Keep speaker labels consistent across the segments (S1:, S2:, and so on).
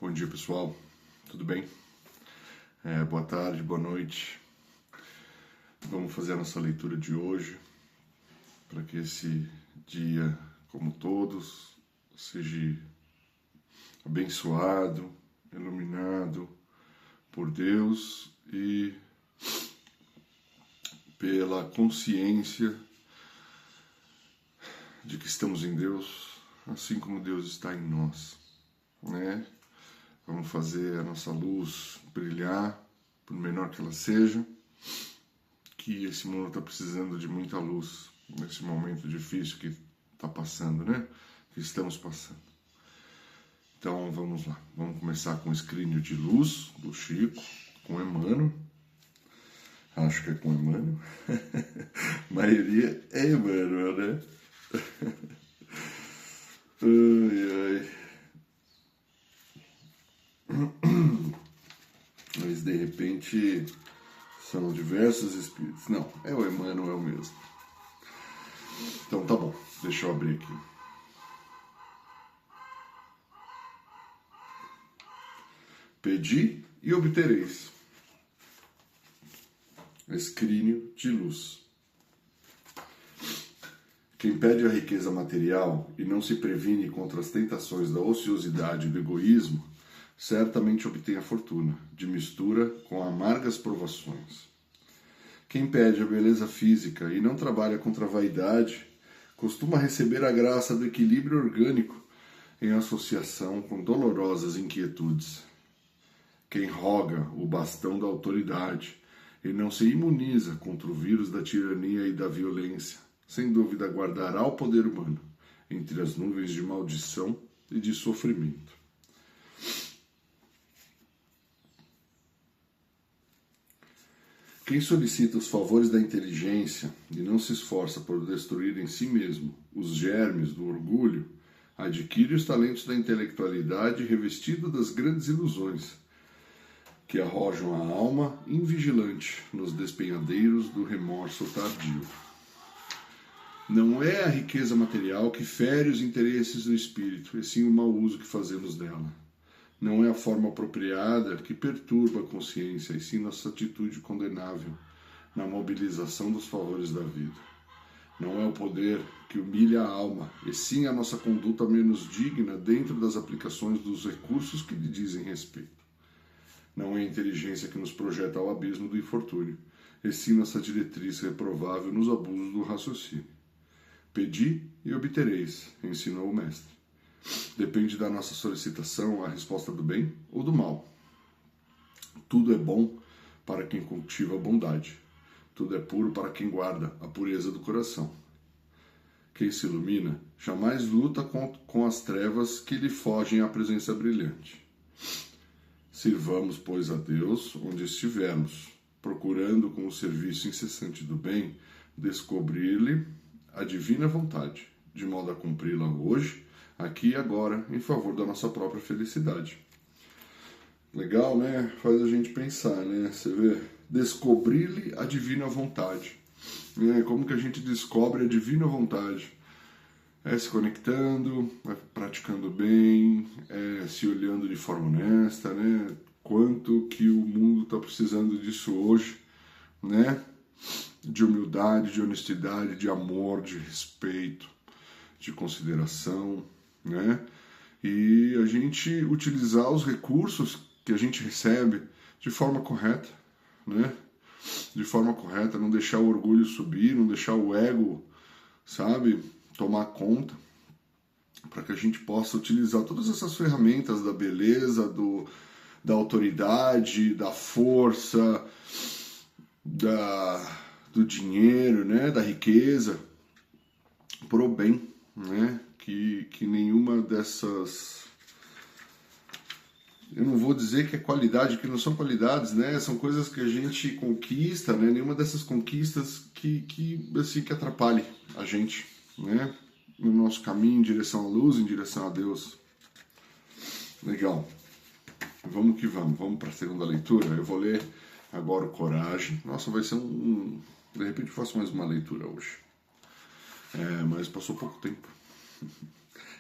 S1: Bom dia, pessoal. Tudo bem? Boa tarde, boa noite. Vamos fazer a nossa leitura de hoje para que esse dia, como todos, seja abençoado, iluminado por Deus e pela consciência de que estamos em Deus, assim como Deus está em nós, né? Vamos fazer a nossa luz brilhar, por menor que ela seja, que esse mundo está precisando de muita luz nesse momento difícil que está passando, né? Que estamos passando. Então vamos lá, vamos começar com o escrínio de luz do Chico, com Emmanuel. Acho que é com Emmanuel. A maioria é Emmanuel, né? Ai, ai. Mas de repente são diversos espíritos. Não, é o Emmanuel mesmo. Então tá bom, deixa eu abrir aqui. Pedi e obtereis. Escrínio de luz. Quem pede a riqueza material e não se previne contra as tentações da ociosidade e do egoísmo, certamente obtém a fortuna, de mistura com amargas provações. Quem pede a beleza física e não trabalha contra a vaidade, costuma receber a graça do equilíbrio orgânico em associação com dolorosas inquietudes. Quem roga o bastão da autoridade e não se imuniza contra o vírus da tirania e da violência, sem dúvida guardará o poder humano entre as nuvens de maldição e de sofrimento. Quem solicita os favores da inteligência e não se esforça por destruir em si mesmo os germes do orgulho, adquire os talentos da intelectualidade revestido das grandes ilusões, que arrojam a alma invigilante nos despenhadeiros do remorso tardio. Não é a riqueza material que fere os interesses do espírito, e sim o mau uso que fazemos dela. Não é a forma apropriada que perturba a consciência, e sim nossa atitude condenável na mobilização dos favores da vida. Não é o poder que humilha a alma, e sim a nossa conduta menos digna dentro das aplicações dos recursos que lhe dizem respeito. Não é a inteligência que nos projeta ao abismo do infortúnio, e sim nossa diretriz reprovável nos abusos do raciocínio. Pedi e obtereis, ensinou o mestre. Depende da nossa solicitação a resposta do bem ou do mal. Tudo é bom para quem cultiva a bondade. Tudo é puro para quem guarda a pureza do coração. Quem se ilumina jamais luta com as trevas que lhe fogem à presença brilhante. Sirvamos, pois, a Deus onde estivermos, procurando com o serviço incessante do bem descobrir-lhe a divina vontade, de modo a cumpri-la hoje, aqui e agora, em favor da nossa própria felicidade. Legal, né? Faz a gente pensar, né? Você vê, descobrir-lhe a divina vontade. Como que a gente descobre a divina vontade? Se conectando, praticando bem, se olhando de forma honesta, né? Quanto que o mundo está precisando disso hoje, né? De humildade, de honestidade, de amor, de respeito, de consideração, né? E a gente utilizar os recursos que a gente recebe de forma correta, né? De forma correta, não deixar o orgulho subir, não deixar o ego, sabe, tomar conta, para que a gente possa utilizar todas essas ferramentas da beleza, da autoridade, da força, do dinheiro, né, da riqueza, pro bem, né? Que nenhuma dessas, eu não vou dizer que é qualidade, que não são qualidades, né? São coisas que a gente conquista, né? Nenhuma dessas conquistas que atrapalhe a gente, né? No nosso caminho em direção à luz, em direção a Deus. Legal. Vamos que vamos para a segunda leitura. Eu vou ler agora o Coragem. Nossa, vai ser de repente eu faço mais uma leitura hoje. Mas passou pouco tempo.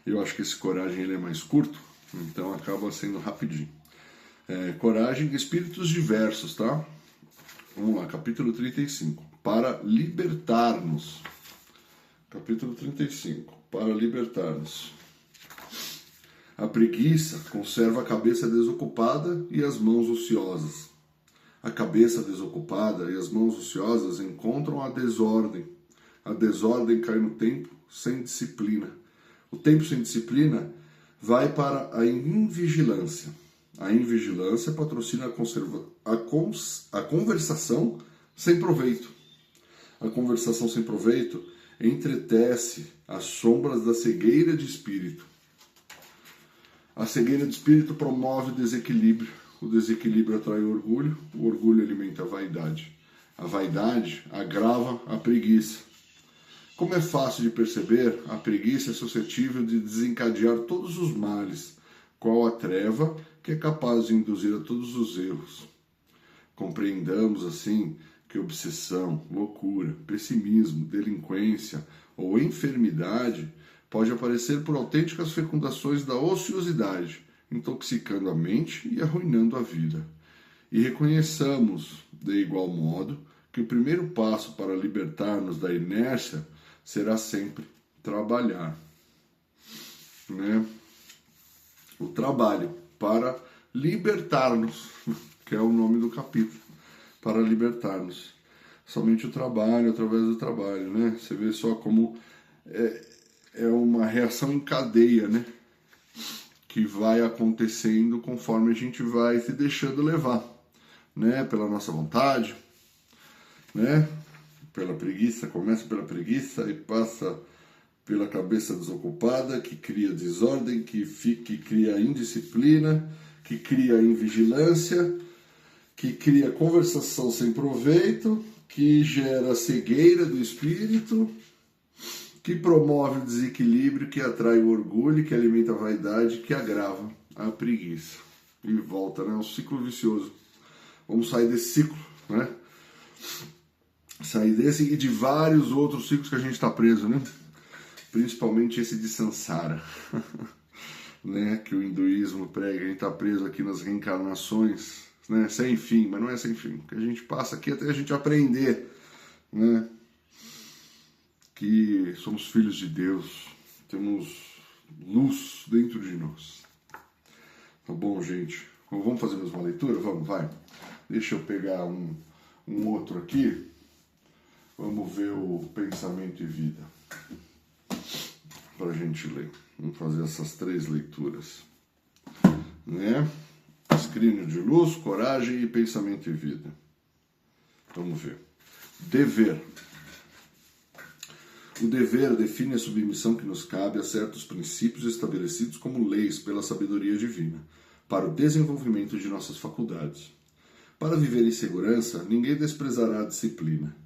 S1: Eu acho que esse Coragem ele é mais curto, Então acaba sendo rapidinho. Coragem, espíritos diversos, tá? Vamos lá, capítulo 35. Para libertar-nos. Capítulo 35. Para libertar-nos. A preguiça conserva a cabeça desocupada e as mãos ociosas. A cabeça desocupada e as mãos ociosas encontram a desordem. A desordem cai no tempo sem disciplina. O tempo sem disciplina vai para a invigilância. A invigilância patrocina a conversação sem proveito. A conversação sem proveito entretece as sombras da cegueira de espírito. A cegueira de espírito promove o desequilíbrio. O desequilíbrio atrai o orgulho alimenta a vaidade. A vaidade agrava a preguiça. Como é fácil de perceber, a preguiça é suscetível de desencadear todos os males, qual a treva que é capaz de induzir a todos os erros. Compreendamos, assim, que obsessão, loucura, pessimismo, delinquência ou enfermidade pode aparecer por autênticas fecundações da ociosidade, intoxicando a mente e arruinando a vida. E reconheçamos, de igual modo, que o primeiro passo para libertar-nos da inércia será sempre trabalhar. Né? O trabalho para libertar-nos, que é o nome do capítulo, para libertar-nos. Somente o trabalho, através do trabalho, né? Você vê só como é uma reação em cadeia, né? Que vai acontecendo conforme a gente vai se deixando levar, né? Pela nossa vontade, né? Pela preguiça, começa pela preguiça e passa pela cabeça desocupada, que cria desordem, que cria indisciplina, que cria invigilância, que cria conversação sem proveito, que gera cegueira do espírito, que promove o desequilíbrio, que atrai o orgulho, que alimenta a vaidade, que agrava a preguiça. E volta, né? Um ciclo vicioso. Vamos sair desse ciclo, né? Sair desse e de vários outros ciclos que a gente está preso, né? Principalmente esse de Sansara, né? Que o hinduísmo prega. A gente está preso aqui nas reencarnações, né? Sem fim, mas não é sem fim. Que a gente passa aqui até a gente aprender, né? Que somos filhos de Deus, temos luz dentro de nós. Tá bom, gente? Vamos fazer mais uma leitura? Vamos, vai. Deixa eu pegar um outro aqui. Vamos ver o Pensamento e Vida. Para a gente ler. Vamos fazer essas 3 leituras. Né? Escrínio de luz, coragem e pensamento e vida. Vamos ver. Dever. O dever define a submissão que nos cabe a certos princípios estabelecidos como leis pela sabedoria divina, para o desenvolvimento de nossas faculdades. Para viver em segurança, ninguém desprezará a disciplina.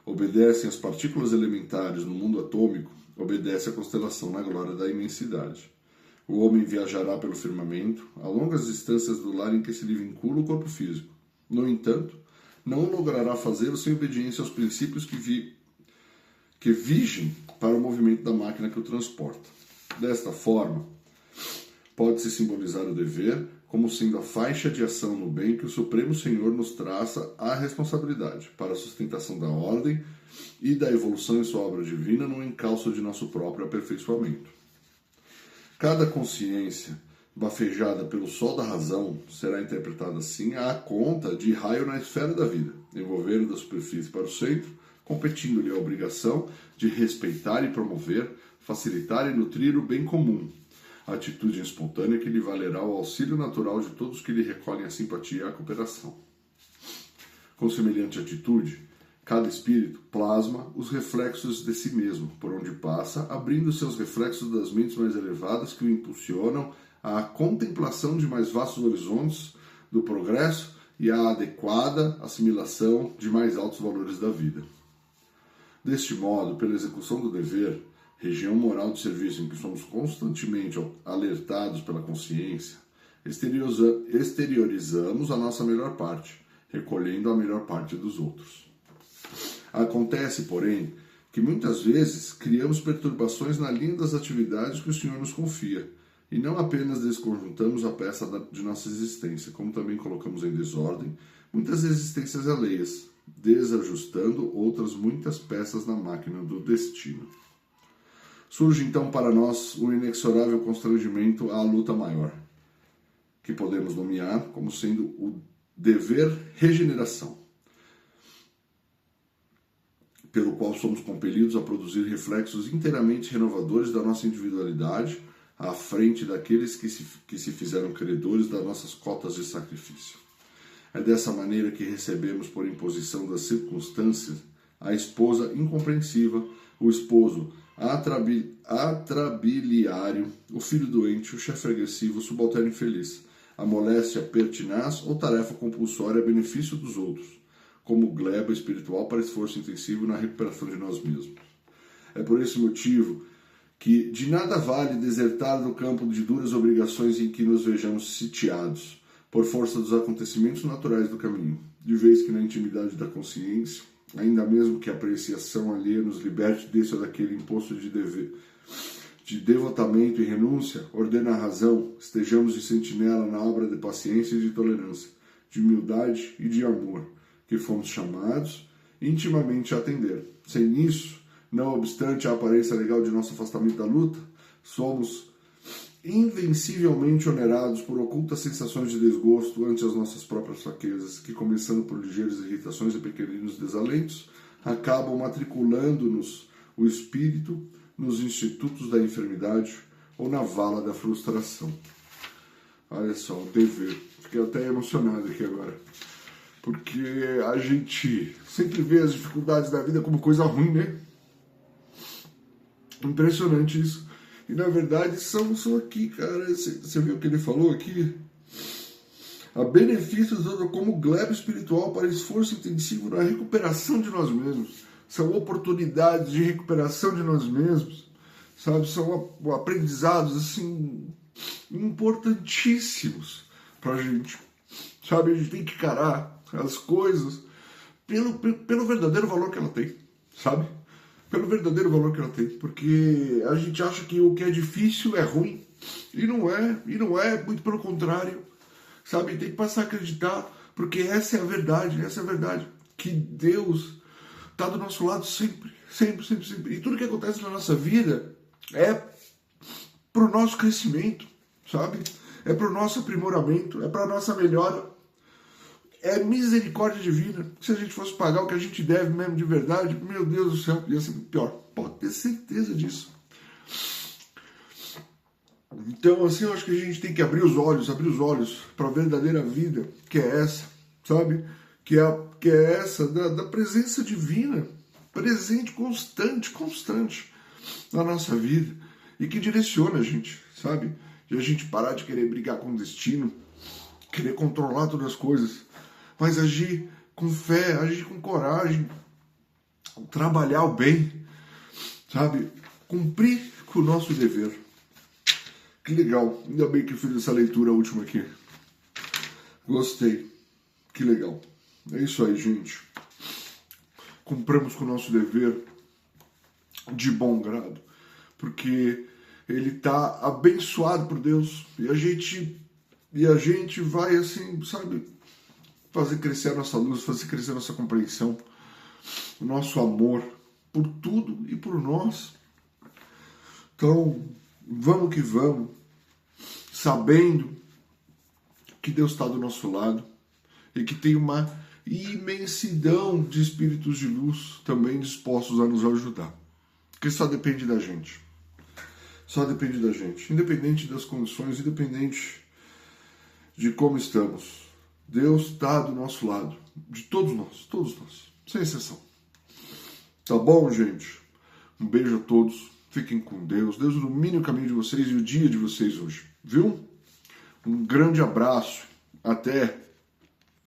S1: Obedecem as partículas elementares no mundo atômico, obedece a constelação na glória da imensidade. O homem viajará pelo firmamento, a longas distâncias do lar em que se lhe vincula o corpo físico. No entanto, não logrará fazê-lo sem obediência aos princípios que vigem para o movimento da máquina que o transporta. Desta forma, pode-se simbolizar o dever como sendo a faixa de ação no bem que o Supremo Senhor nos traça à responsabilidade para a sustentação da ordem e da evolução em sua obra divina no encalço de nosso próprio aperfeiçoamento. Cada consciência bafejada pelo sol da razão será interpretada assim à conta de raio na esfera da vida, envolvendo da superfície para o centro, competindo-lhe a obrigação de respeitar e promover, facilitar e nutrir o bem comum, a atitude espontânea que lhe valerá o auxílio natural de todos que lhe recolhem a simpatia e a cooperação. Com semelhante atitude, cada espírito plasma os reflexos de si mesmo, por onde passa, abrindo seus reflexos das mentes mais elevadas que o impulsionam à contemplação de mais vastos horizontes do progresso e à adequada assimilação de mais altos valores da vida. Deste modo, pela execução do dever, região moral de serviço em que somos constantemente alertados pela consciência, exteriorizamos a nossa melhor parte, recolhendo a melhor parte dos outros. Acontece, porém, que muitas vezes criamos perturbações na linha das atividades que o Senhor nos confia, E não apenas desconjuntamos a peça de nossa existência, como também colocamos em desordem muitas existências alheias, desajustando outras muitas peças na máquina do destino. Surge então para nós um inexorável constrangimento à luta maior, que podemos nomear como sendo o dever regeneração, pelo qual somos compelidos a produzir reflexos inteiramente renovadores da nossa individualidade à frente daqueles que se fizeram credores das nossas cotas de sacrifício. É dessa maneira que recebemos, por imposição das circunstâncias, a esposa incompreensiva, o esposo atrabiliário, o filho doente, o chefe agressivo, o subalterno infeliz, a moléstia pertinaz ou tarefa compulsória a benefício dos outros, como gleba espiritual para esforço intensivo na recuperação de nós mesmos. É por esse motivo que de nada vale desertar do campo de duras obrigações em que nos vejamos sitiados, por força dos acontecimentos naturais do caminho, de vez que na intimidade da consciência, ainda mesmo que a apreciação alheia nos liberte desse ou daquele imposto de dever, de devotamento e renúncia, ordena a razão, estejamos de sentinela na obra de paciência e de tolerância, de humildade e de amor, que fomos chamados intimamente a atender. Sem isso, não obstante a aparência legal de nosso afastamento da luta, somos invencivelmente onerados por ocultas sensações de desgosto ante as nossas próprias fraquezas, que, começando por ligeiras irritações e pequeninos desalentos, acabam matriculando-nos o espírito nos institutos da enfermidade ou na vala da frustração. Olha só, o dever. Fiquei até emocionado aqui agora. Porque a gente sempre vê as dificuldades da vida como coisa ruim, né? Impressionante isso. E na verdade são aqui, cara. Você viu o que ele falou aqui? A benefícios como gleba espiritual para esforço intensivo na recuperação de nós mesmos. São oportunidades de recuperação de nós mesmos, sabe? São aprendizados, assim, importantíssimos pra gente, sabe? A gente tem que encarar as coisas pelo verdadeiro valor que ela tem, sabe? Pelo verdadeiro valor que ela tem, porque a gente acha que o que é difícil é ruim, e não é, muito pelo contrário, sabe? Tem que passar a acreditar, porque essa é a verdade, que Deus está do nosso lado sempre, e tudo que acontece na nossa vida é para o nosso crescimento, sabe? É para o nosso aprimoramento, é para a nossa melhora. É misericórdia divina. Se a gente fosse pagar o que a gente deve mesmo de verdade, meu Deus do céu, ia ser pior. Pode ter certeza disso. Então, assim, eu acho que a gente tem que abrir os olhos para a verdadeira vida, que é essa, sabe? Que é essa da presença divina, presente, constante na nossa vida, e que direciona a gente, sabe? De a gente parar de querer brigar com o destino, querer controlar todas as coisas, mas agir com fé, agir com coragem, trabalhar o bem, sabe? Cumprir com o nosso dever. Que legal, ainda bem que eu fiz essa leitura última aqui. Gostei, que legal. É isso aí, gente. Cumpramos com o nosso dever de bom grado, porque ele está abençoado por Deus, e a gente vai, assim, sabe, fazer crescer a nossa luz, fazer crescer a nossa compreensão, o nosso amor por tudo e por nós. Então, vamos que vamos, sabendo que Deus está do nosso lado e que tem uma imensidão de espíritos de luz também dispostos a nos ajudar. Porque só depende da gente. Só depende da gente. Independente das condições, independente de como estamos. Deus está do nosso lado. De todos nós. Sem exceção. Tá bom, gente? Um beijo a todos. Fiquem com Deus. Deus ilumine o caminho de vocês e o dia de vocês hoje. Viu? Um grande abraço. Até.